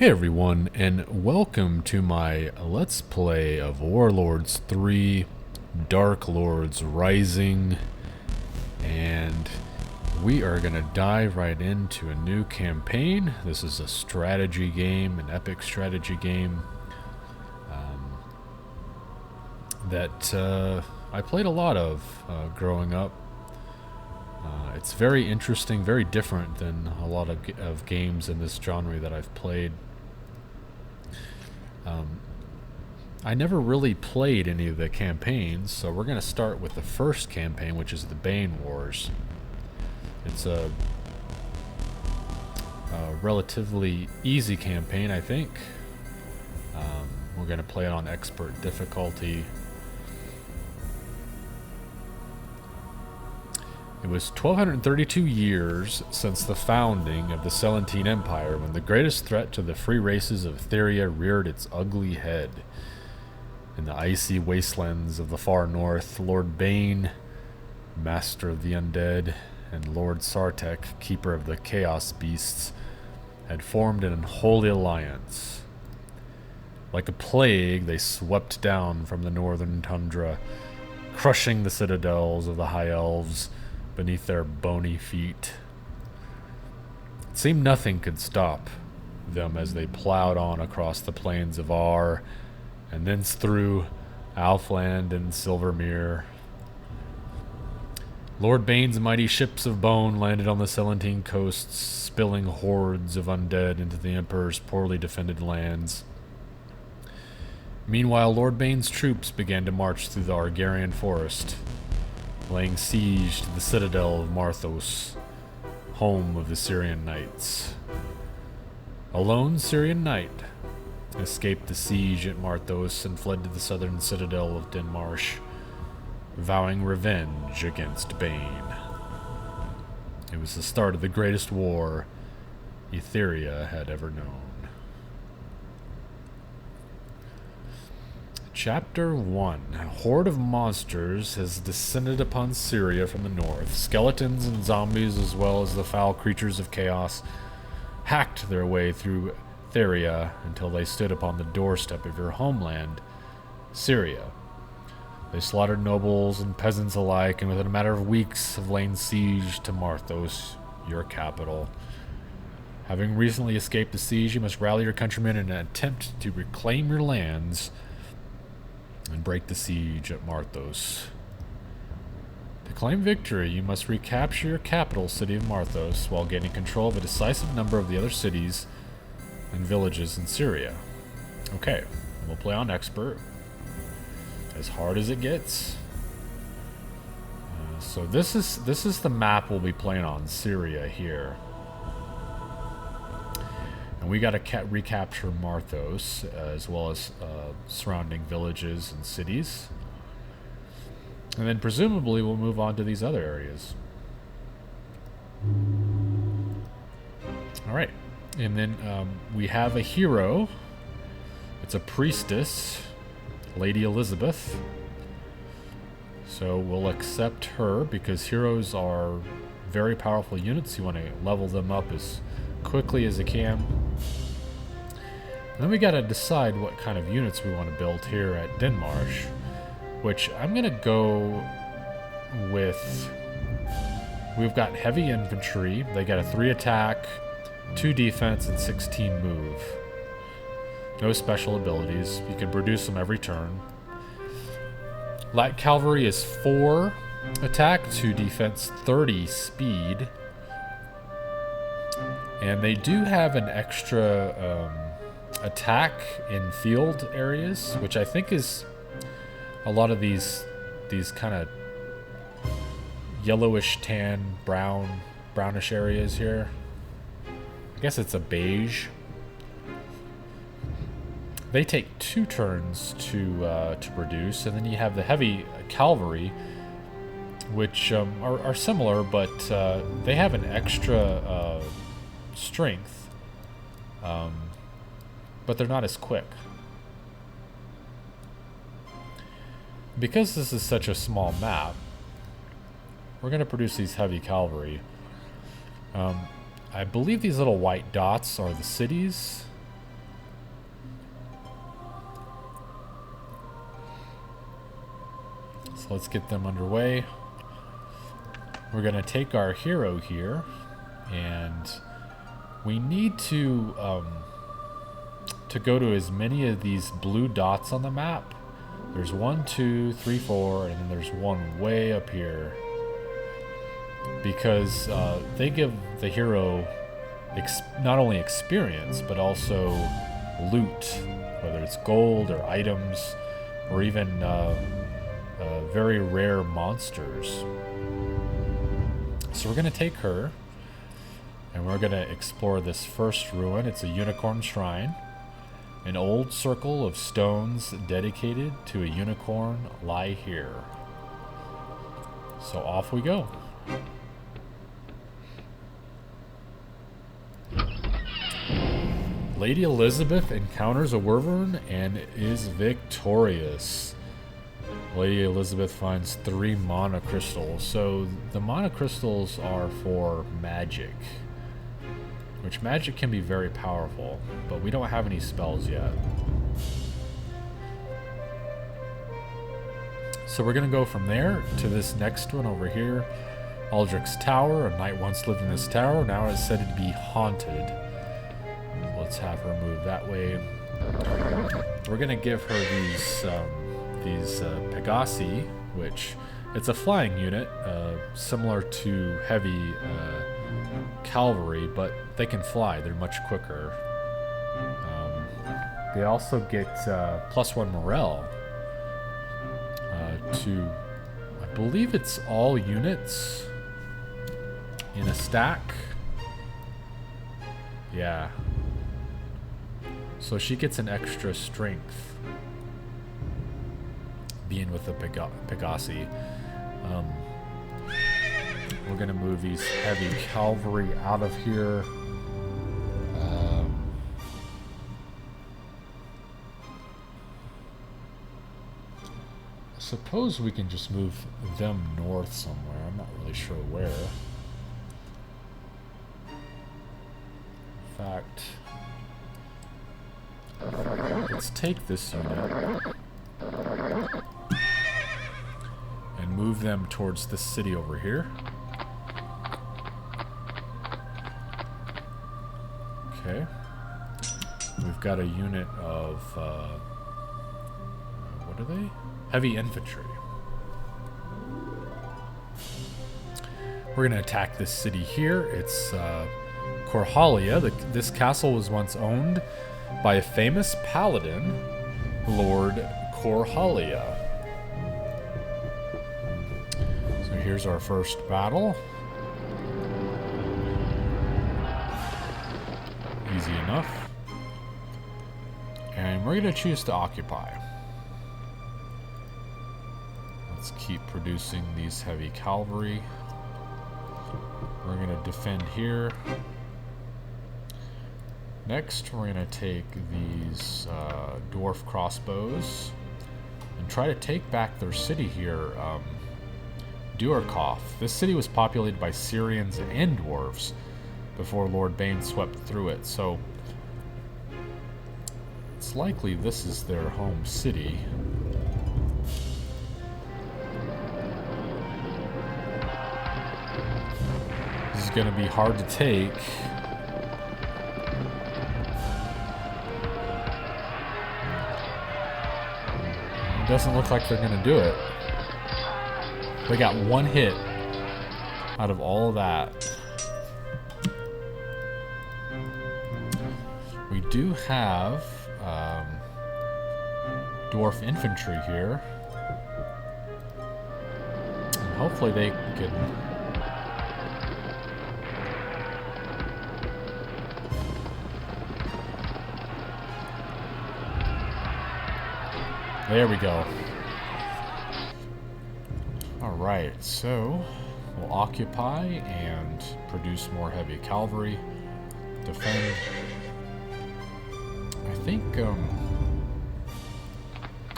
Hey everyone, and welcome to my Let's Play of Warlords 3 Darklords Rising. And we are going to dive right into a new campaign. This is a strategy game, an epic strategy game that I played a lot of growing up. It's very interesting, very different than a lot of games in this genre that I've played. I never really played any of the campaigns, so we're going to start with the first campaign, which is the Banewars. It's a relatively easy campaign, I think. We're going to play it on expert difficulty. It was 1232 years since the founding of the Celentine Empire, when the greatest threat to the free races of Theria reared its ugly head. In the icy wastelands of the far north, Lord Bane, master of the undead, and Lord Sartek, keeper of the chaos beasts, had formed an unholy alliance. Like a plague, they swept down from the northern tundra, crushing the citadels of the high elves beneath their bony feet. It seemed nothing could stop them as they plowed on across the plains of Ar, and thence through Alfland and Silvermere. Lord Bane's mighty ships of bone landed on the Celentine coasts, spilling hordes of undead into the Emperor's poorly defended lands. Meanwhile, Lord Bane's troops began to march through the Argarian forest, laying siege to the citadel of Marthos, home of the Syrian knights. A lone Syrian knight escaped the siege at Marthos and fled to the southern citadel of Denmarsh, vowing revenge against Bane. It was the start of the greatest war Etheria had ever known. Chapter 1. A horde of monsters has descended upon Syria from the north. Skeletons and zombies, as well as the foul creatures of chaos, hacked their way through Theria until they stood upon the doorstep of your homeland, Syria. They slaughtered nobles and peasants alike, and within a matter of weeks have laid siege to Marthos, your capital. Having recently escaped the siege, you must rally your countrymen in an attempt to reclaim your lands and break the siege at Marthos. To claim victory, you must recapture your capital city of Marthos while gaining control of a decisive number of the other cities and villages in Syria. Okay, we'll play on expert. As hard as it gets. So this is the map we'll be playing on, Syria here. And we got to recapture Marthos, as well as surrounding villages and cities. And then presumably we'll move on to these other areas. Alright. And then we have a hero. It's a priestess, Lady Elizabeth. So we'll accept her because heroes are very powerful units. You want to level them up as quickly as you can. And then we got to decide what kind of units we want to build here at Denmarsh, which I'm going to go with. We've got heavy infantry. They got a 3 attack, 2 defense, and 16 move. No special abilities. You can produce them every turn. Light cavalry is 4 attack, 2 defense, 30 speed. And they do have an extra attack in field areas, which I think is a lot of these kind of yellowish, tan, brownish areas here. I guess it's a beige. They take 2 turns to produce, and then you have the heavy cavalry, which are similar, but they have an extra strength, but they're not as quick. Because this is such a small map, we're going to produce these heavy cavalry. I believe these little white dots are the cities. So let's get them underway. We're going to take our hero here, and we need to go to as many of these blue dots on the map. There's 1, 2, 3, 4, and then there's one way up here. Because they give the hero not only experience, but also loot, whether it's gold or items, or even very rare monsters. So we're going to take her, and we're going to explore this first ruin. It's a unicorn shrine. An old circle of stones dedicated to a unicorn lie here. So off we go. Lady Elizabeth encounters a wyvern and is victorious. Lady Elizabeth finds 3 mana crystals. So the mana crystals are for magic, which magic can be very powerful, but we don't have any spells yet. So we're going to go from there to this next one over here. Aldrich's Tower. A knight once lived in this tower. Now it's said to be haunted. Let's have her move that way. We're going to give her these Pegasi, which it's a flying unit, similar to heavy cavalry, but they can fly. They're much quicker. They also get +1 morale to, I believe it's all units in a stack. Yeah. So she gets an extra strength being with the Pegasi. We're going to move these heavy cavalry out of here. I suppose we can just move them north somewhere. I'm not really sure where. In fact, let's take this unit and move them towards this city over here. Okay. We've got a unit of, what are they? Heavy infantry. We're going to attack this city here. It's Corhalia. This castle was once owned by a famous paladin, Lord Corhalia. So here's our first battle. Easy enough. And we're going to choose to occupy. Let's keep producing these heavy cavalry. We're going to defend here. Next, we're going to take these dwarf crossbows and try to take back their city here, Duarkov. This city was populated by Syrians and dwarves before Lord Bane swept through it, so it's likely this is their home city. This is going to be hard to take. It doesn't look like they're going to do it. They got 1 hit out of all of that. We do have dwarf infantry here. And hopefully they can... There we go. Alright, so we'll occupy and produce more heavy cavalry. Defend. I think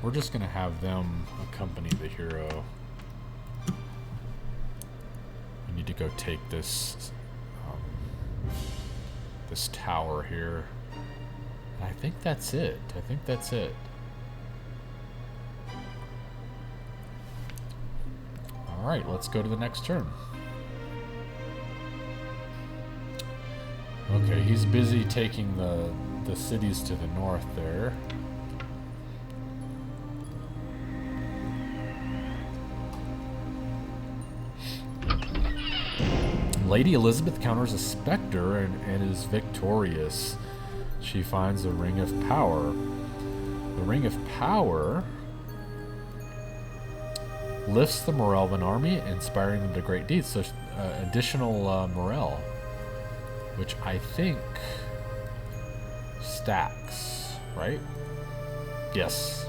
we're just going to have them accompany the hero. We need to go take this this tower here. And I think that's it. Alright, let's go to the next turn. Okay, he's busy taking the cities to the north there. Lady Elizabeth counters a specter and is victorious. She finds a ring of power. The ring of power lifts the morale of an army, inspiring them to great deeds. So additional morale, which I think stacks, right? Yes.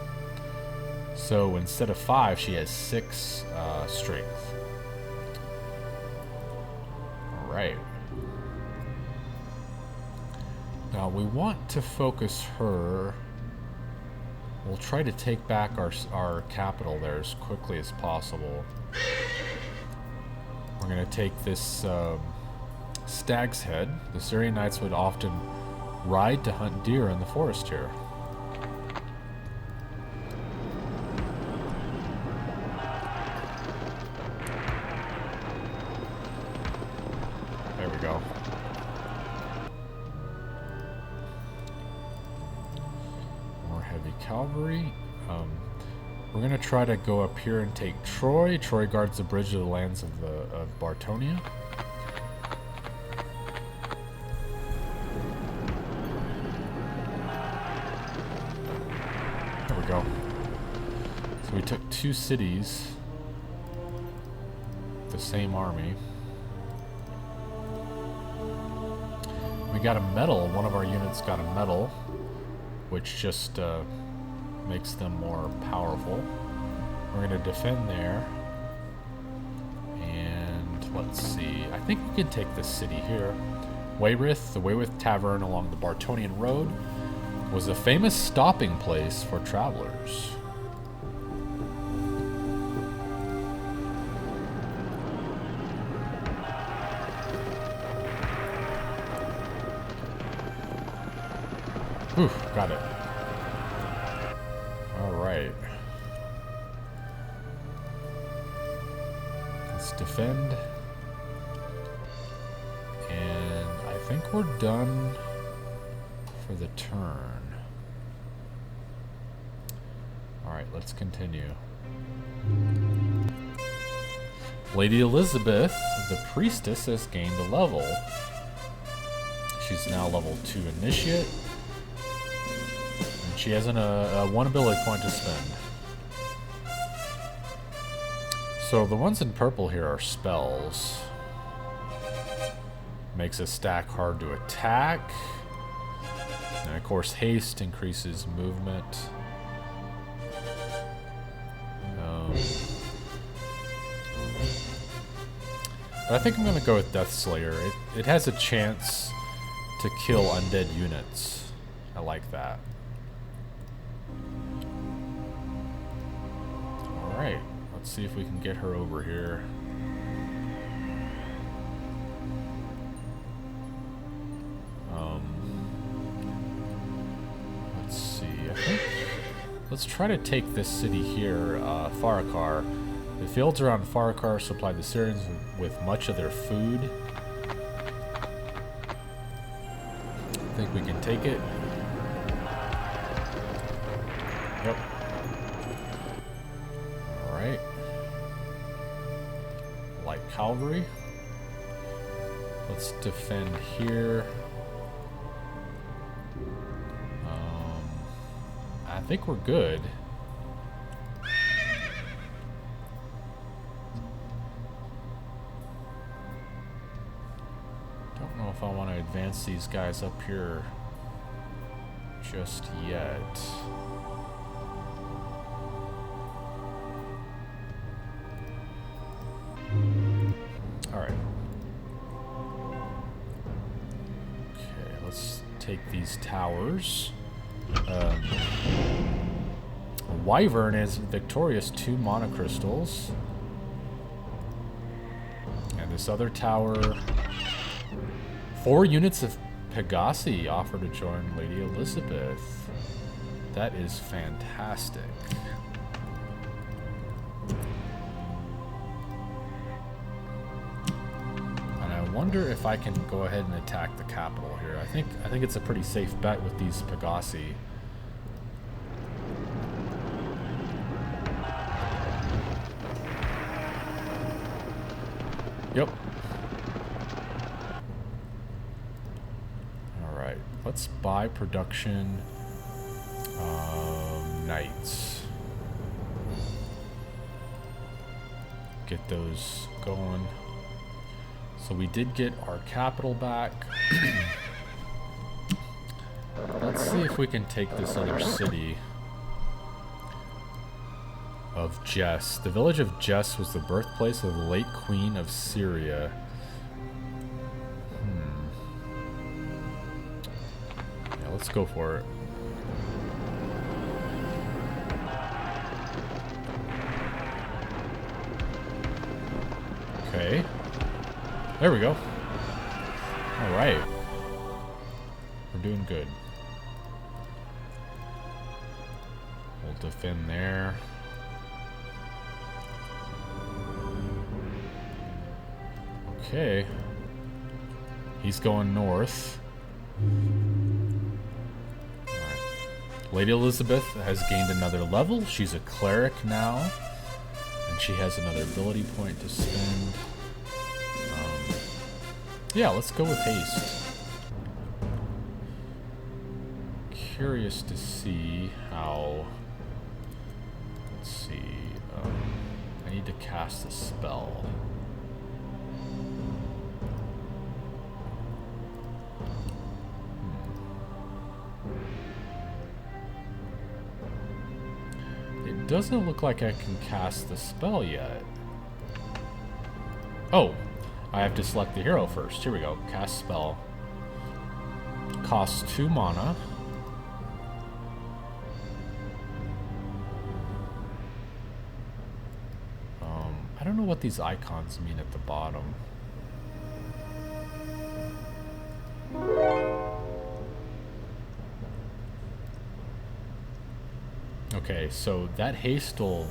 So instead of 5, she has 6 strength. Right. Now we want to focus her. We'll try to take back our capital there as quickly as possible. We're going to take this Stag's Head. The Syrian knights would often ride to hunt deer in the forest here. Go. More heavy cavalry. We're gonna try to go up here and take Troy. Troy guards the bridge of the lands of Bartonia. There we go. So we took 2 cities. The same army. We got a medal. One of our units got a medal, which just makes them more powerful. We're going to defend there. And let's see. I think we can take this city here. Wayrith, the Wayrith Tavern along the Bartonian Road, was a famous stopping place for travelers. Ooh, got it. Alright. Let's defend. And I think we're done for the turn. Alright, let's continue. Lady Elizabeth, the priestess, has gained a level. She's now level 2 initiate. She has a 1 ability point to spend. So the ones in purple here are spells. Makes a stack hard to attack. And of course haste increases movement. But I think I'm going to go with Deathslayer. It has a chance to kill undead units. I like that. Alright, let's see if we can get her over here. Let's see, I think... Let's try to take this city here, Farakar. The fields around Farakar supply the Syrians with much of their food. I think we can take it. Yep. Alright. Light cavalry. Let's defend here. I think we're good. Don't know if I want to advance these guys up here just yet. Alright. Okay, let's take these towers. Wyvern is victorious, 2 monocrystals. And this other tower, 4 units of Pegasi offer to join Lady Elizabeth. That is fantastic. wonder if I can go ahead and attack the capital here. I think it's a pretty safe bet with these Pegasi. Yep. Alright, let's buy production knights. Get those going. So we did get our capital back. Let's see if we can take this other city of Jess. The village of Jess was the birthplace of the late queen of Syria. Yeah, let's go for it. Okay. There we go. Alright. We're doing good. We'll defend there. Okay. He's going north. Alright. Lady Elizabeth has gained another level. She's a cleric now. And she has another ability point to spend. Yeah, let's go with haste. Curious to see how... Let's see. I need to cast a spell. It doesn't look like I can cast the spell yet. Oh! I have to select the hero first. Here we go. Cast spell. Costs 2 mana. I don't know what these icons mean at the bottom. Okay, so that haste will...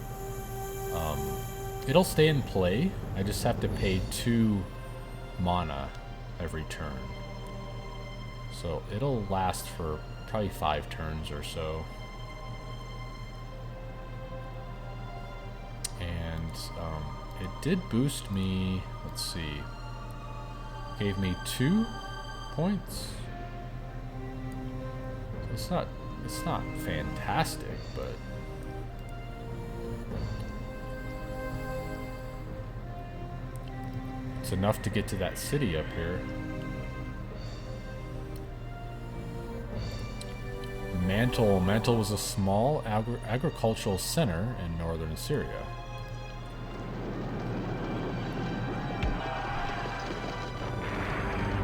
it'll stay in play. I just have to pay 2 mana every turn. So it'll last for probably 5 turns or so. And it did boost me, let's see, gave me 2 points. So it's not fantastic, but it's enough to get to that city up here. Mantle was a small agricultural center in northern Syria.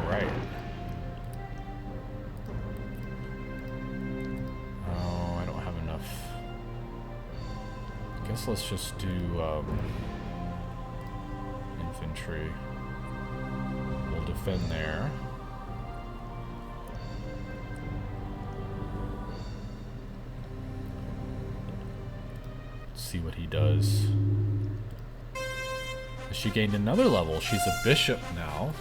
Right. Oh, I don't have enough. I guess let's just do infantry. We'll defend there. See what he does. She gained another level. She's a bishop now.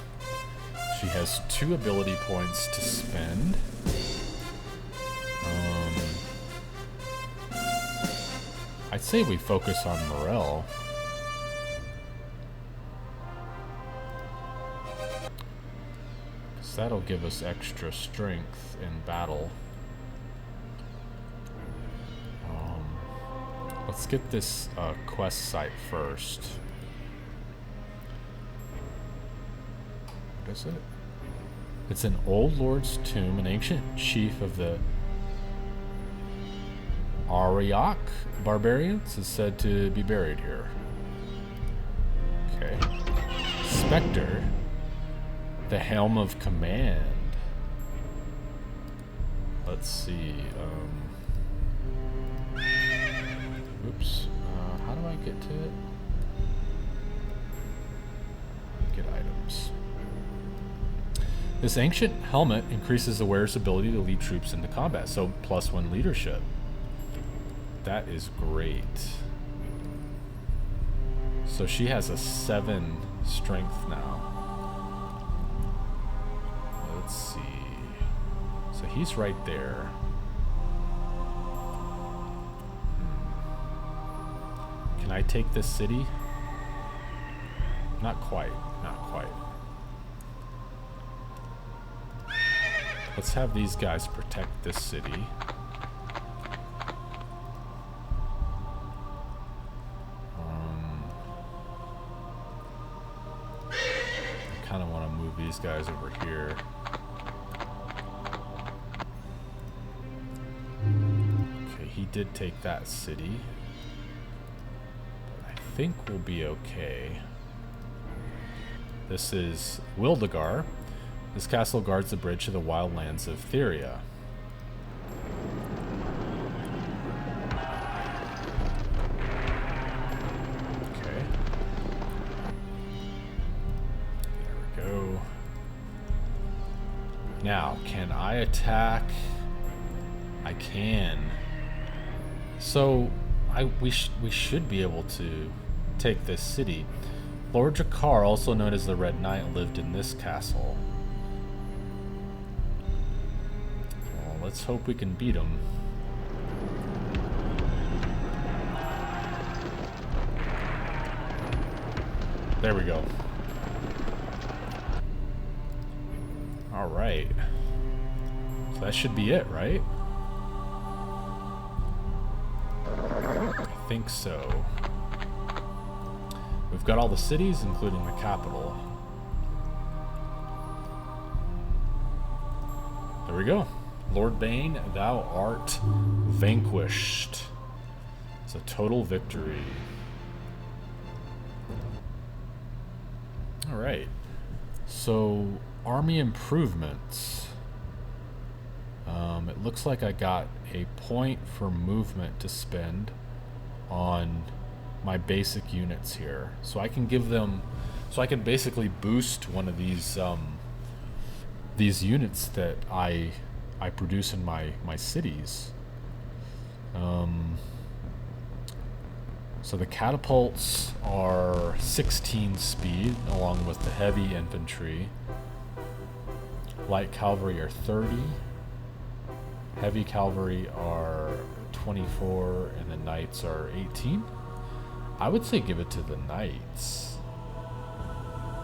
She has 2 ability points to spend. I'd say we focus on morale. Because that'll give us extra strength in battle. Let's get this quest site first. What is it? It's an old lord's tomb. An ancient chief of the Ariak barbarians is said to be buried here. Okay. Spectre. The Helm of Command. Let's see. Oops. How do I get to it? Get items. This ancient helmet increases the wearer's ability to lead troops into combat, so +1 leadership. That is great. So she has a 7 strength now. let's see. So he's right there. Can I take this city? Not quite. Not quite. Let's have these guys protect this city. I kind of want to move these guys over here. Okay, he did take that city. But I think we'll be okay. This is Wildegar. This castle guards the bridge to the wildlands of Theria. Okay. There we go. Now, can I attack? I can. So, we should be able to take this city. Lord Jakar, also known as the Red Knight, lived in this castle. Well, let's hope we can beat him. There we go. Alright. So that should be it, right? I think so. We've got all the cities, including the capital. There we go. Lord Bane, thou art vanquished. It's a total victory. Alright. So, army improvements. It looks like I got a point for movement to spend on my basic units here, so I can give them, so I can basically boost one of these units that I produce in my cities. So the catapults are 16 speed, along with the heavy infantry. Light cavalry are 30. Heavy cavalry are 24, and the knights are 18. I would say give it to the knights.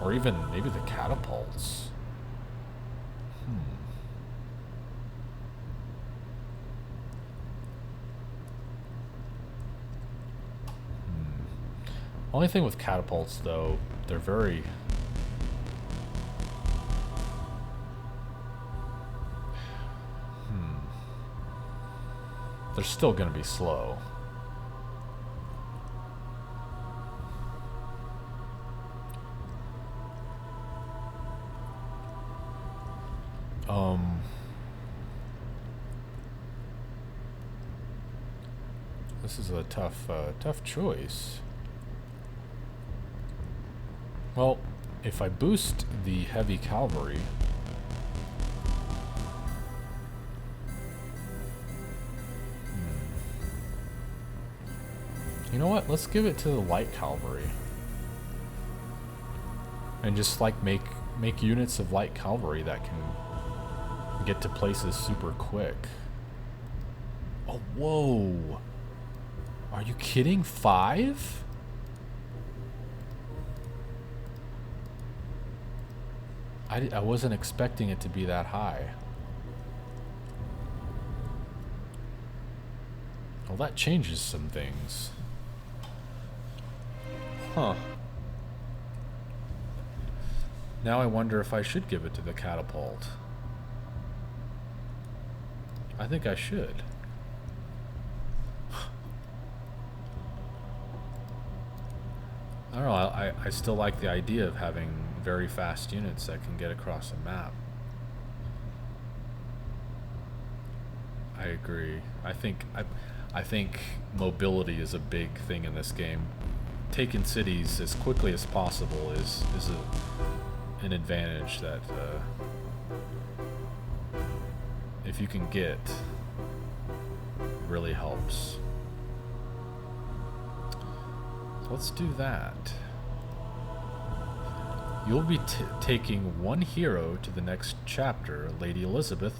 Or even maybe the catapults. Only thing with catapults, though, they're very... They're still going to be slow. This is a tough choice. Well, if I boost the heavy cavalry, you know what? Let's give it to the light cavalry, and just like make units of light cavalry that can get to places super quick. Oh, whoa! Are you kidding? 5? I wasn't expecting it to be that high. Well, that changes some things. Huh. Now I wonder if I should give it to the catapult. I think I should. I don't know, I still like the idea of having very fast units that can get across a map. I agree. I think mobility is a big thing in this game. Taking cities as quickly as possible is an advantage that if you can get, really helps. So let's do that. You'll be taking one hero to the next chapter, Lady Elizabeth,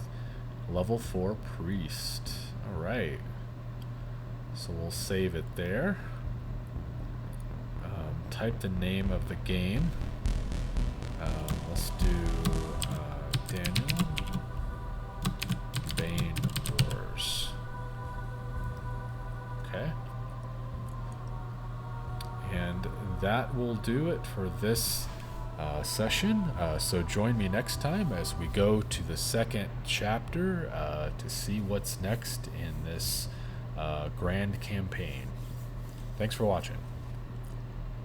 level 4 priest. Alright. So we'll save it there. Type the name of the game. Let's do Daniel Banewars. Okay. And that will do it for this session. So join me next time as we go to the second chapter to see what's next in this grand campaign. Thanks for watching.